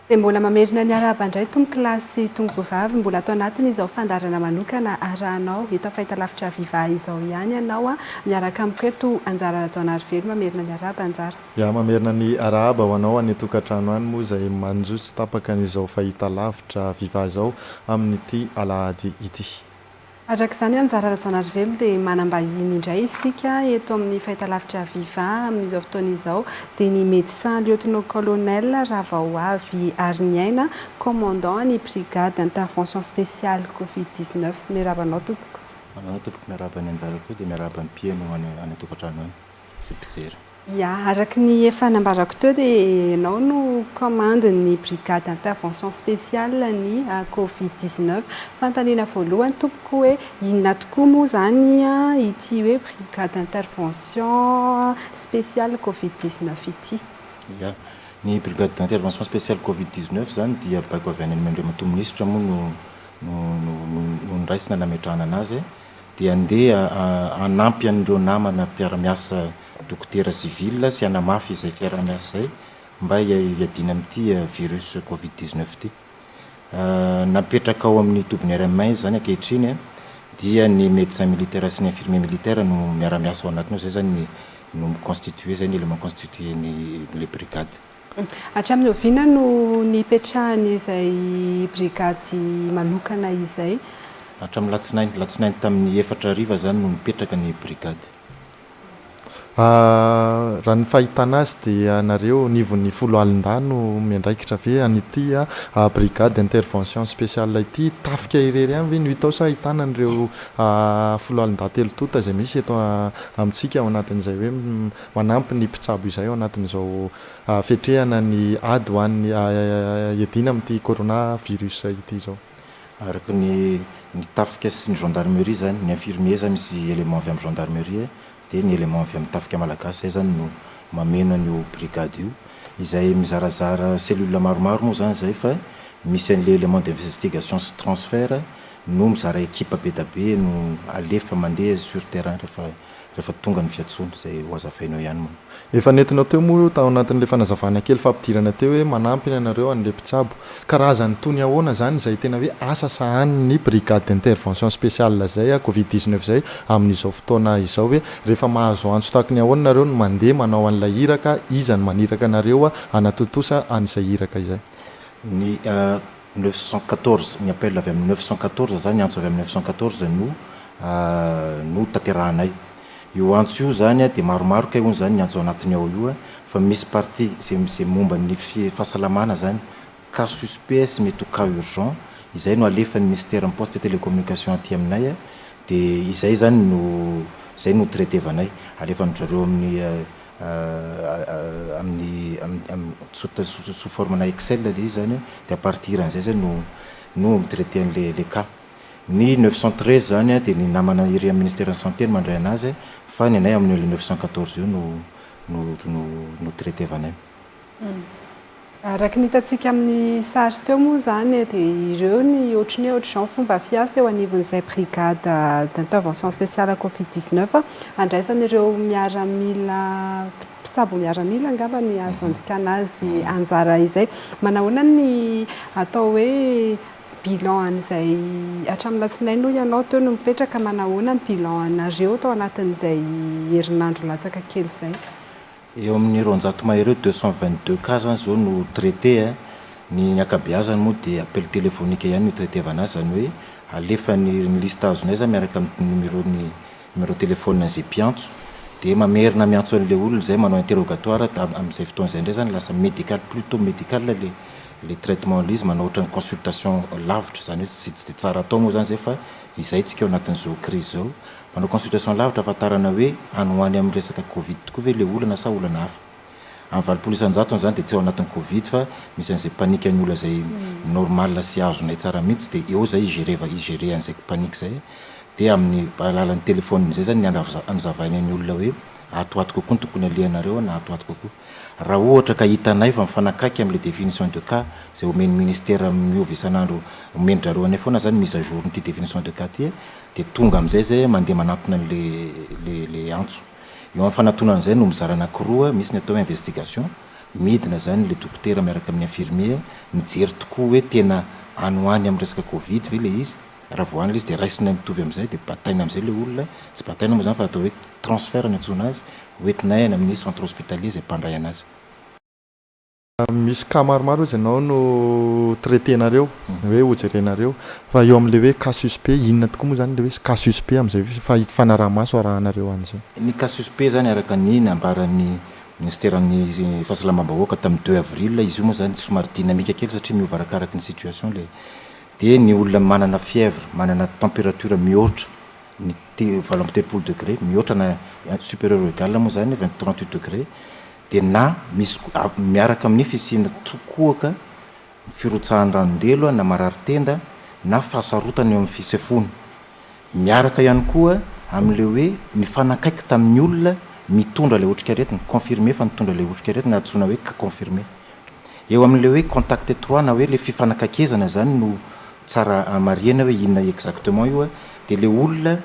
Dia mbola mamerina ny araba indray tombo kilasy tombo vavy mbola atao anatiny izao fandarana manokana arahanao eto fahitalavitra Viva izao ihany ianao miaraka amiko eto Anjara Rajaonarivelo mamerina ny araba Anjara. Ya mamerina ny araba ho anao any tokantrano any moa izay manjotsy tapaka an'izao fahitalavitra Viva izao amin'ity alahady ity. Araka izany Anjara Rajaonarivelo dia manambahiny indray isika eto amin'ny fahitalavitra Viva amin'izao fotoana izao dia ny médecin lieutenant colonel Ravaoavy Arniaina, commandant ny brigade d'intervention spéciale Covid-19. Miarabanao tompoko. Manao tompoko miaraba ny Anjara koa dia miaraba ny mpieno any tokantrano any sy mpijery. Ya, araky ny efa nambarako teo dia ianao no commande ny brigade d'intervention spéciale ny Covid-19. Fantaniana voalohany tompoko hoe inona tokoa moa zany ity hoe brigade d'intervention spéciale Covid-19 ity? Ya, ny brigade d'intervention spéciale Covid-19 zany dia baiko avy any Andriamatompo minisitra moa no niraisina nametrahana anazy dia andeha anampy an'ireo namana mpiara-miasa dokotera civil sy anamafy izay fiara-miasa izay mba hiadina amin'ity virus Covid-19 ity. Napetraka ao amin'ny tobiny RMA zany ankehitriny dia ny médecin militaire sy ny infirmier militaire no miara-miasa ao anatiny zay zany no constitué zay ny élément constitué ny les brigades. Hatramin'ny oviana no nipetrahany izay brigady manokana izay? Hatramin'ny latsinainy tamin'ny 4 hariva zany no nipetraka ny brigady. Raha ny fahitana azy dia nareo nivon'ny folo alindano miandraikitra ve an'ity brigade d'intervention spéciale ity tafika irery any ve no hitao sa ahitana an'ireo folo alindano telo tota izay misy eto amintsika ao anatin'izay hoe manampy ny mpitsabo izay ao anatin'izao fetrehana ny ady ho an'ny iadina amin'ity coronavirus ity izao. Araka ny tafika sy ny gendarmerie zany ny infirmier zany misy élément avy amin'ny gendarmerie dia ny élément avy amin'ny tafika malagasy zay zany no mameno an'io brigade io izay mizarazara cellule maromaro moa zany zay fa misy an'le élément d'investigation sy transfert no mizara équipe be da be no alefa mandeha sur terrain rehefa tonga ny fiantsony zay ho azafainao ihany moa. Efa nentinao teo moa tao anatin'ilay fanazavana kely fampidirana teo hoe manampy anareo an'ilay mpitsabo. Karazany tony ahoana zany izay tena hoe asa sahanin'ny brigade d'intervention spéciale zay Covid-19 zay amin'izao fotoana izao hoe rehefa mahazo antso tahaka ny ahoana nareo no mandeha manao an'ilay iraka iza ny maniraka anareo anatotosa an'izay iraka izay? Ny 914 ny appel avy amin'ny 914 zany antso avy amin'ny 914 no tanterahanay. Io antso io zany dia maromaro kay hono zany ny antso anatiny ao io fa misy partie c'est momba ny fahasalamana zany cas suspect sy mety cas urgent izay no alefan'ny ministère ny poste télécommunication aty aminay dia izay zany no traitevanay alefan'ny zareo sous forme na Excel le zany dia à partir an'izay zany no mitraité an'le cas. Ny 913 zany dia ny namana iry amin'ny ministère de santé no mandray anazy fa ny anay amin'ny 914 io no traitevanay. Araka ny hitantsika amin'ny sary teo moa zany dia ireo ny ohatran'ny ohatr'izao fomba fiasa eo anivon'izay brigade d'intervention spéciale Covid-19 andraisany ireo miaramila mpitsabo miaramila angamba ny azontsika azy Anjara izay. Manahoana ny atao hoe bilan an'izay hatramin'ny latsinainy no ianao teo no mipetraka manahoana ny bilan anareo tao anatin'izay herinandro latsaka kely izay? Eo amin'ny roanjato mahery 222 cas zany zao no traité ny akabeazany moa dia appel téléphonique ihany no traitevana azy zany hoe alefa ny liste azonay zany miaraka amin'ny numéro téléphone zay mpiantso dia mamerina miantso an'ilay olona zay manao interrogatoire amin'izay fotoana izay indray zany lasa médical plutôt médical les traitements en ligne manao ohatran'ny consultation lavitra zany hoe tsy dia tsara atao moa zany zay fa izay tsika eo anatin'izao crise zao manao consultation lavitra ahafantarana hoe anohany amin'ny resaka Covid tokoa ve le olana sa olana hafa. Amin'ny valopolo isan-jato zany dia tsy ao anatin'ny Covid fa misy an'izay panika ny olona zay normal sy azonay tsara mihitsy dia eo zay igérer an'izay panika zay dia amin'ny alalan'ny téléphone zay zany anazavainy ny olona hoe atoato kokoa ny tokony alehanareo na atoato kokoa. Raha ohatra ka hitanay fa mifanakaiky amin'ny définition de cas zay omeny ministère miova isan'andro omendrareo anay foana zany mise à jour n'ity définition de cas ty dia tonga amin'izay zay mandeha manatona le antso. Eo amin'ny fanatonan'izay no mizara anankiroa misy ny atao investigation midina zany le dokotera miaraka amin'ny infirmier mijery tokoa hoe tena anoany amin'ny resaka covid ve le izy raha voany le izy de raisina mitovy amin'izay de bataina amin'izay le olona tsy bataina moa zany fa atao hoe transfert ny antsona azy hoentinay any amin'ny centre hospitalier zay mpandray anazy. Misy cas maromaro izy ianao no traitenareo hoe hojerenareo fa eo amin'le hoe cas suspect inona tokoa moa zany le hoe cas suspect amin'izay fa fanaraha-maso arahanareo an'izay. Ny cas suspect zany araka ny nambaran'ny ministèran'ny fahasalamam-bahoaka tamin'ny 2 avril izy io moa zany somary dynamique kely satria miova arakaraky ny situation le de ny olona manana fièvre manana température mihoatra ny 27 degré mihoatra na supérieur ou égal moa zany 38 degré de na misy miaraka amin'ny fisina tokoaka firotsahan-ranondelo na marary tenda na fahasarotana eo amin'ny fisefoana miaraka ihany koa amin'le hoe ny fanakaiky tamin'ny olona mitondra le otrikaretina confirmé fa mitondra le otrikaretina atsona hoe ka confirmé eo amin'le hoe contact étroit na hoe le fifanakakezana zany no tsara mariana hoe inona exactement io de le olona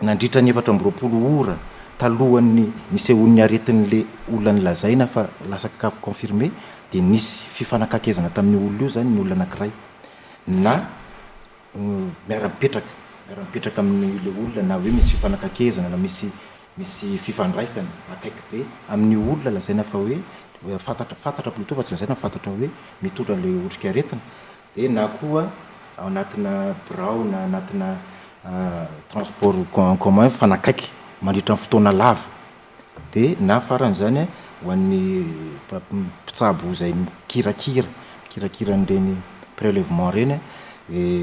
nandritra ny 420 ora talohan'ny nisehoan'ny aretin'le olona ny lazaina fa lasa ka confirmé de nisy fifanakakezana tamin'ny olona io zany ny olona anankiray na miara-mipetraka amin'le olona na hoe misy fifanakakezana na misy fifandraisana akaiky be amin'ny olona lazaina fa hoe fantatra plutôt fa tsy lazaina fantatra hoe mitondra le otrikaretina de na koa ao anatina birao na anatina transport en commun fanakaiky mandritra ny fotoana lava de na farany zany ho an'ny mpitsabo zay kirakira n'ireny prélèvement reny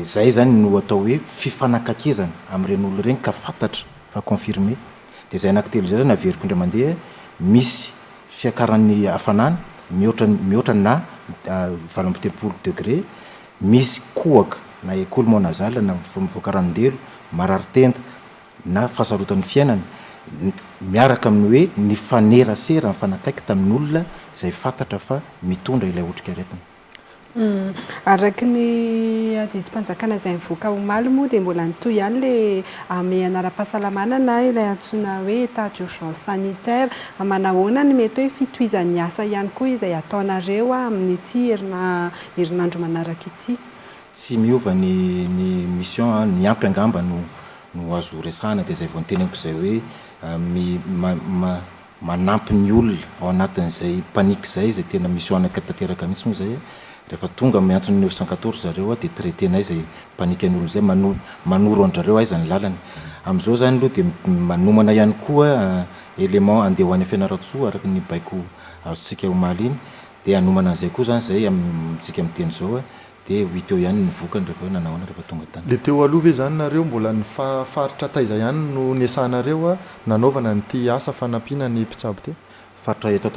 zay zany no atao hoe fifanakakezana amin'ireny olona reny ka fantatra fa confirmé de zay anankitelo zay zany averiko indray mandeha misy fiakaran'ny hafanana mihoatra na 27 degré misy kohaka na écoulement nasal na mivoakaranondelo marary tenda na fahasarotan'ny fiainana miaraka amin'ny hoe ny fanerasera mifanakaiky tamin'ny olona zay fantatra fa mitondra ilay otrikaretina. Araky ny ajijim-panjakana izay mivoaka omaly moa dia mbola nitoy ihany le ame anara-pahasalamana na ilay antsoina hoe état d'urgence sanitaire manahoana ny mety hoe fitohizan'ny asa ihany koa izay ataonareo amin'ity herinandro manaraka ity. Tsy miova ny mission ny ampy angamba no azo resahana dia zay vao niteneniko zay hoe manampy ny olona ao anatin'izay panique zay tena mission anakitateraka mihitsy moa zay rehefa tonga miantsony 914 zareo dia traitenay zay panique an'olona zay manoro andrareo aizany lalany amin'izao zany aloha dia manomana ihany koa élément andeha ho any fianaratsoa araky ny baiko azontsika omaly iny dia anomana an'izay koa zany zay amintsika miteny zao dia 8 eo ihany nivokany rehefa nanahoana rehefa tonga tany. Le teo aloha ve zany nareo mbola ny faritra taiza ihany no nesanareo nanaovana nyty asa fanampiana ny mpitsabo te? Faritra eto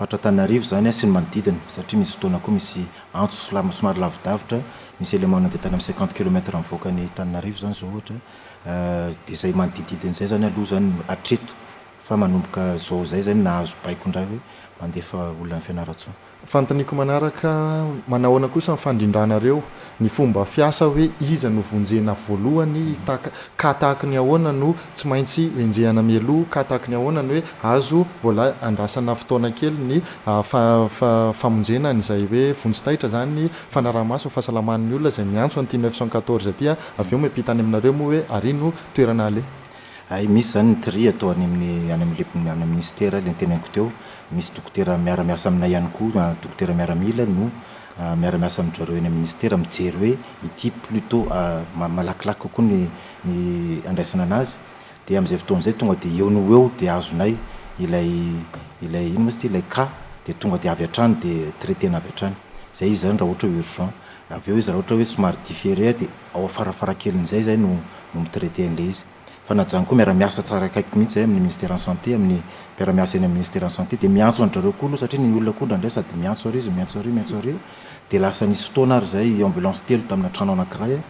Antananarivo zany sy ny manodidina satria misy fotoana koa misy antso somary lavidavitra misy élément nandeha tany amin'ny 50 km mivoaka ny Antananarivo zany zao ohatra dia zay manodididina zay zany aloha zany atreto fa manomboka zao zay zany nahazo baiko indray hoe mandefa olona ny fianaratsoa. Fantaniko manaraka manahoana kosa ny fandrindranareo ny fomba fiasa hoe iza no vonjena voalohany ka tahaka ny ahoana no tsy maintsy enjehana mialoha ka tahaka ny ahoana ny hoe azo mbola andrasana fotoana kely ny famonjena n'izay hoe vonjitaitra zany fanaraha-maso fahasalaman'ny olona zay miantso an'ity 914 aty avy eo miampita any aminareo moa hoe ary no toerana ale. Misy zany ny tri atao any amin'ny ministère le niteneniko teo misy dokotera miara-miasa aminay ihany koa dokotera miaramila no miara-miasa amin'njareo eny amin'ny ministère mijery hoe ity plutôt malakilaky kokoa ny andraisana anazy dia amin'izay fotoana izay tonga dia eo no eo dia azonay ilay ino moa ilay cas dia tonga dia avy hatrany dia traitena avy hatrany zay izy zany raha ohatra hoe urgent avy eo izy raha ohatra hoe somary différé dia ao afarafarakelin'izay zay no mitraité an'ilay izy fa najany koa miara-miasa tsara akaiky mihitsy amin'ny ministère en santé amin'ny miara-miasa eny amin'ny ministère en santé dia miantso andrareo koa aloha satria ny olona koa ndray sady miantso ary izy miantso ary dia lasa nisy fotoana ary zay ambulance telo tamina trano anankiray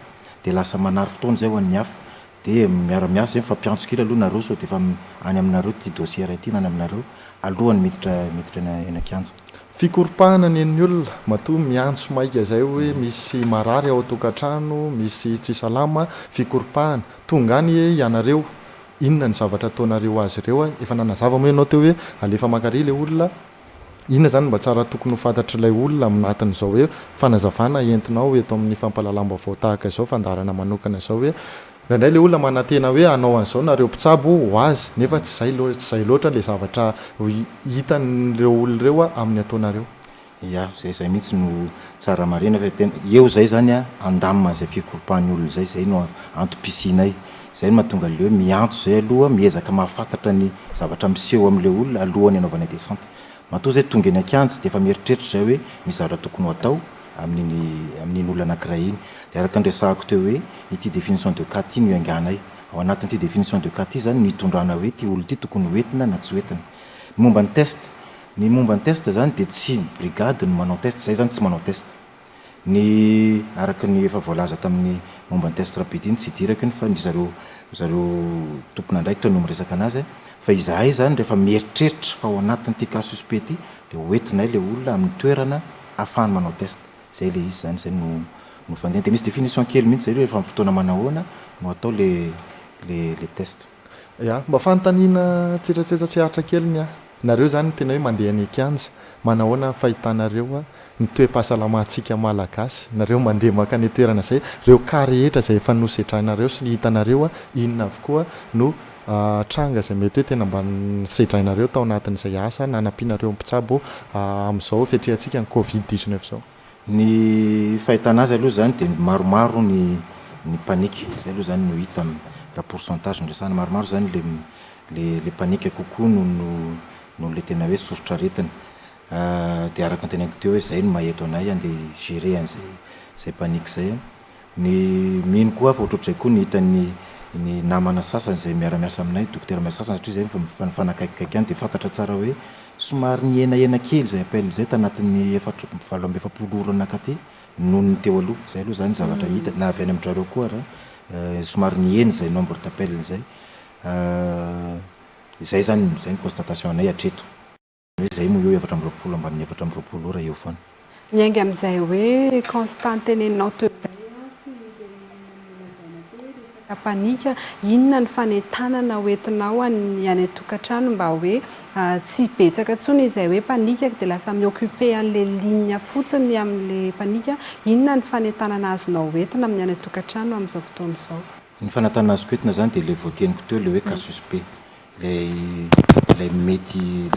dia lasa manary fotoana zay ho an'ny hafa dia miara-miasa eny fa mpiantso kely aloha nareo so dia fa any aminareo ty dossier raha ity na any aminareo alohany miditra eny an-kianja. Fikoropahana ny olona matoa miantso maika zay hoe misy marary ao tokantrano misy tsy salama fikoropahana tonga any ianareo inona ny zavatra ataonareo azy ireo efa nanazava moa ianao teo hoe alefa makary le olona inona zany mba tsara tokony ho fantatra ilay olona anatin'izao hoe fanazavana entinao eto amin'ny fampalalam-baovao tahaka izao fandarana manokana zao hoe indray le olona manantena hoe anao an'izao nareo mpitsabo ho azy nefa tsy zay loatra le zavatra hitan'ireo olona ireo a amin'ny ataonareo. Ya zay mihitsy no tsara marina fa tena eo zay zany a andamina zay fikoropahany olona zay no antom-pisinay zay no mahatonga le hoe miantso zay aloha miezaka mahafantatra ny zavatra miseho am'le olona alohany anaovana descente matoa zay tonga eny akianjy de efa mieritreritra zay hoe misy zavatra tokony ho atao amin'iny olona anankiray iny de araka andresahako teo hoe ity définition de cas ty no ianganay ao anatin'ity définition de cas ty zany nitondrana hoe ty olo ty tokony hoentina na tsy hoentina momba ny test ny momba ny test zany de tsy brigade no manao test zay zany tsy manao test ny araka ny efa voalaza tamin'ny momba ny test rapide iny tsy diraka ny fa ny zareo tompon'andraikitra no miresaka anazy fa izahay zany rehefa mieritreritra fa ao anatin'ity cas suspect ty de hoentinay le olona amin'ny toerana ahafahany manao test zay le izy zany zay no fandeha de misy définition kely mihitsy zay rehefa fotoana manahoana no atao le test. Ya mba fanontaniana tsiratsiratsiaritra kely ny nareo zany tena hoe mandeha ny akianja manahoana fahitanareo ny toe-pahasalamantsika malagasy nareo mandeha maka ny toerana zay reo ka rehetra zay efa nosetrainareo sy ny hitanareo inona avokoa no tranga zay mety hoe tena mba setrainareo tao anatin'izay asa nanampianareo mpitsabo amin'izao fetrehantsika ny covid-19 zao. Ny fahitana azy aloha zany de maromaro ny panique zay aloha zany no hita raha pourcentage ndresana maromaro zany le panique kokoa no le tena hoe sositra aretina de araka ny teneniko teo hoe zay no maheto anay andeha gérer an'zay panique zay ny mino koa fa ohatrohatr'izay koa ny hita ny namana sasany zay miara-miasa aminay dokotera miasa sasany satria zay mifanakaikikaiky any de fantatra tsara hoe somary ny enahena kely zay appel zay tanatin'ny 7 orana katy noho ny teo aloha zay aloha zany zavatra hita na avy any amin'ndrareo koa raha somary ny eny zay nombre d'appel zay zay zany ny constatation anay atreto hoe zay mo eo 7 ambany 7 ora eo foana miainga amin'izay hoe constant teneninao teo zay panika inona ny fanentanana hoentinao any atokantrano mba hoe tsy betsaka tsony izay hoe panika de lasa mioccupé an'le ligne fotsiny amin'le panika inona ny fanentanana azonao hoentina amin'ny any atokantrano amin'izao fotoana izao. Ny fanentanana azoko hoentina zany de le voateniko teo le hoe cas suspect le mety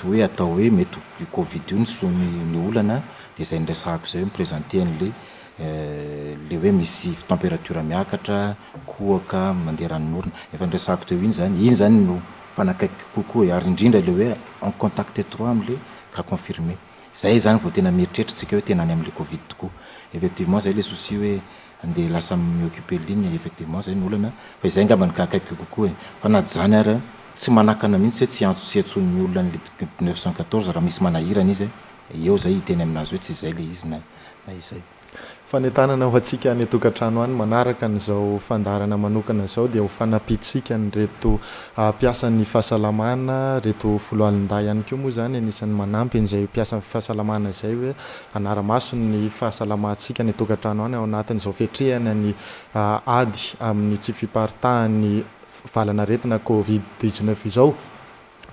hoe atao hoe mety covid io ny olana de zay ndresahako zay miprésenter an'le le hoe misy température miakatra kohaka mandeha ranonorina efa ndresahako teo iny zany no fanakaiky kokoa ary indrindra le hoe en contact étroit am'le cas confirmé zay zany vao tena mieritreritra hoe tena any am'le covid tokoa effectivement zay le souci hoe andeha lasa mioccuper ligne effectivement zay ny olana fa izay ngamba ny kakaiky kokoa fa na zany ary tsy manakana mihitsy hoe tsy antso sy atson'ny olona ny 914 raha misy manahirana izy eo zay hiteny aminazy hoe tsy zay le izy na izay fanentanana ho antsika ny tokantrano any manaraka n'izao fandarana manokana zao dia ho fanampitsika ny reto mpiasan'ny fahasalamana reto foloalinday ihany koa moa zany anisan'ny manampy n'izay mpiasan'ny fahasalamana zay hoe anaramaso ny fahasalamantsika ny tokantrano any ao anatin'izao fetrehana ny ady amin'ny tsy fiparitahan'ny valanaretina covid-19 izao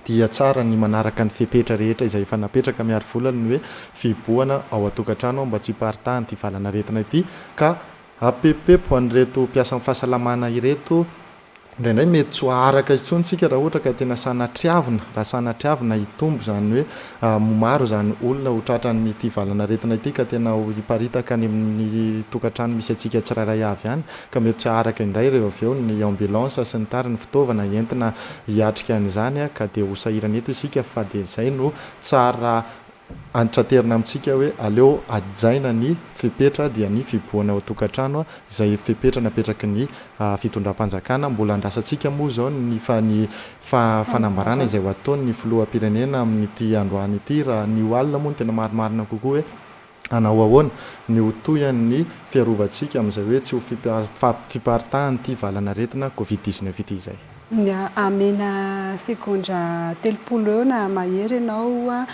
dia tsara ny manaraka ny fepetra rehetra izay efa napetraka miary volany ny hoe fiboana ao atokantrano mba tsy hiparitahany ty valanaretina ity ka apepepo an'reto mpiasa amin'ny fahasalamana ireto indraindray mety tsy araka itsontsika raha ohatra ka tena sanatriavina raha sanatriavina hitombo zany hoe maro zany olona ho tratrany ty valanaretina ity ka tena hiparitaka ny amin'ny tokantrano misy atsika tsirairay avy any ka mety tsy araka indray reo avy eo ny ambulance sy ny tariny fitaovana entina hiatrika an'izany ka de ho sahirana eto isika fa de zay no tsara antraterina amintsika hoe aleo ajaina ny fepetra dia ny fiboana ao tokantrano izay fepetra napetraky ny fitondram-panjakana mbola andrasantsika moa zao ny fanambarana izay ho ataony filoham-pirenena amin'ity androany ity raha ny alina moa ny tena marimarina kokoa hoe anao ahoana ny hotoyan'ny fiarovantsika amin'izay hoe tsy ho fiparitahany ty valanaretina covid-19 ity izay. Amena sekondra 30 na mahery ianao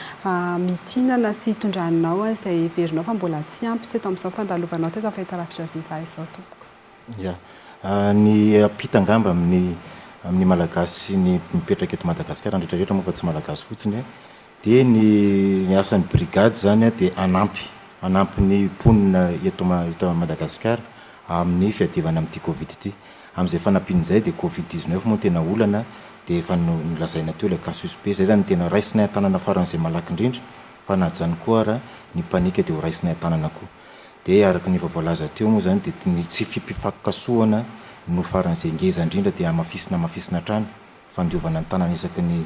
mitinana sy hitondranao izay verinao fa mbola tsy ampy teto amin'izao fandalovanao teto amin'ny fahitalavitra vivay izao tompoko. Ya ny ampita angamba amin'ny malagasy sy ny mipetraka eto Madagasikara andretrarehetra moa fa tsy malagasy fotsiny dia ny asan'ny brigady zany a dia anampy ny mponina eto Madagasikara amin'ny fiadivana amin'ity covid ity. Amin'izay fanampian'izay dia covid-19 moa tena olana dia efa nolazaina teo ilay cas suspect. Zay zany tena raisinay tanàna faran'izay malaky indrindra, fa na zany koa ara ny panika dia ho raisinay tanàna koa. Dia araka ny voalaza teo moa zany dia ny tsy fifampikasoana no faran'izay ngeza indrindra dia amafisina trano, fandiovana ny tanàna isaky ny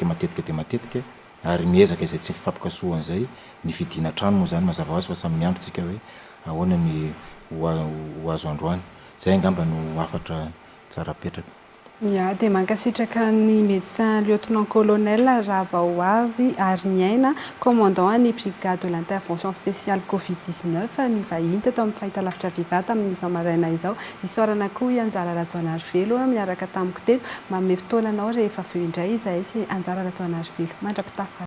matetika dia matetika, ary miezaka izay tsy fifampikasoana zay ny fidina trano moa zany mazava ho azy fa samy miandrotsika hoe ahoana ny ho azo androany. Zay angamba no afatra tsara petraka. Ya, dia mankasitraka ny médecin lieutenant colonel Ravaoavy Arniaina, commandant ny brigade de l'intervention spéciale Covid-19 ny vahiny teto amin'ny fahitalavitra Vivata amin'ny izao maraina izao. Isaorana koa i Anjara Rajaonarivelo miaraka tamiko teto, manome fotoananao rehefa avy eo indray izahay sy Anjara Rajaonarivelo. Mandrapitafa.